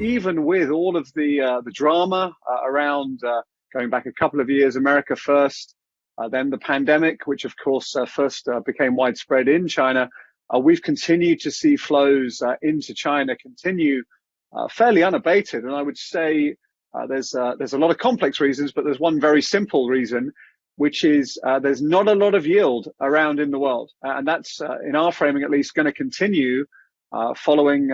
even with all of the drama around going back a couple of years, America first, then the pandemic, which of course first became widespread in China, we've continued to see flows into China continue fairly unabated. And I would say there's a lot of complex reasons, but there's one very simple reason, which is there's not a lot of yield around in the world. And that's, in our framing at least, going to continue following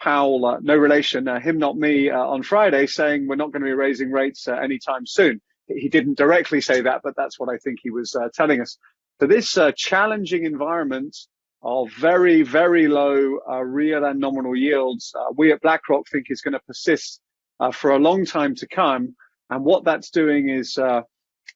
Powell, no relation, him not me, on Friday, saying we're not going to be raising rates anytime soon. He didn't directly say that, but that's what I think he was telling us. So this challenging environment of very, very low real and nominal yields, we at BlackRock think is going to persist for a long time to come. And what that's doing is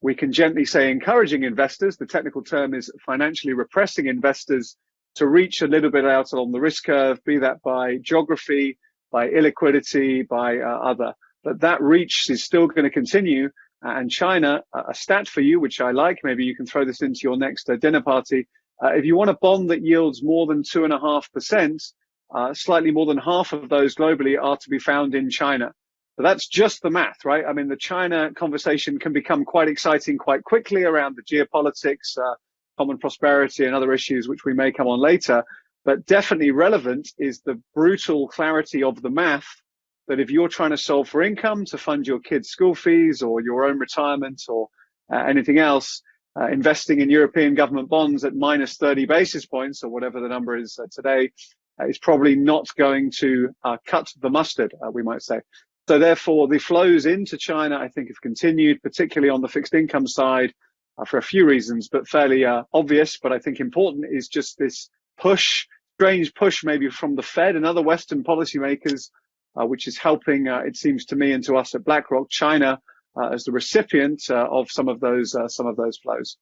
we can gently say encouraging investors. The technical term is financially repressing investors to reach a little bit out along the risk curve, be that by geography, by illiquidity, by other. But that reach is still going to continue. And China, a stat for you, which I like, maybe you can throw this into your next dinner party. If you want a bond that yields more than 2.5%, slightly more than half of those globally are to be found in China. So that's just the math, right? I mean, the China conversation can become quite exciting quite quickly around the geopolitics, common prosperity and other issues, which we may come on later. But definitely relevant is the brutal clarity of the math that if you're trying to solve for income to fund your kids' school fees or your own retirement or anything else, investing in European government bonds at minus 30 basis points or whatever the number is today is probably not going to cut the mustard, we might say. So therefore, the flows into China, I think, have continued, particularly on the fixed income side, for a few reasons, but fairly obvious, but I think important, is just this push, strange push maybe from the Fed and other Western policymakers, which is helping, it seems to me and to us at BlackRock, China as the recipient of some of those flows.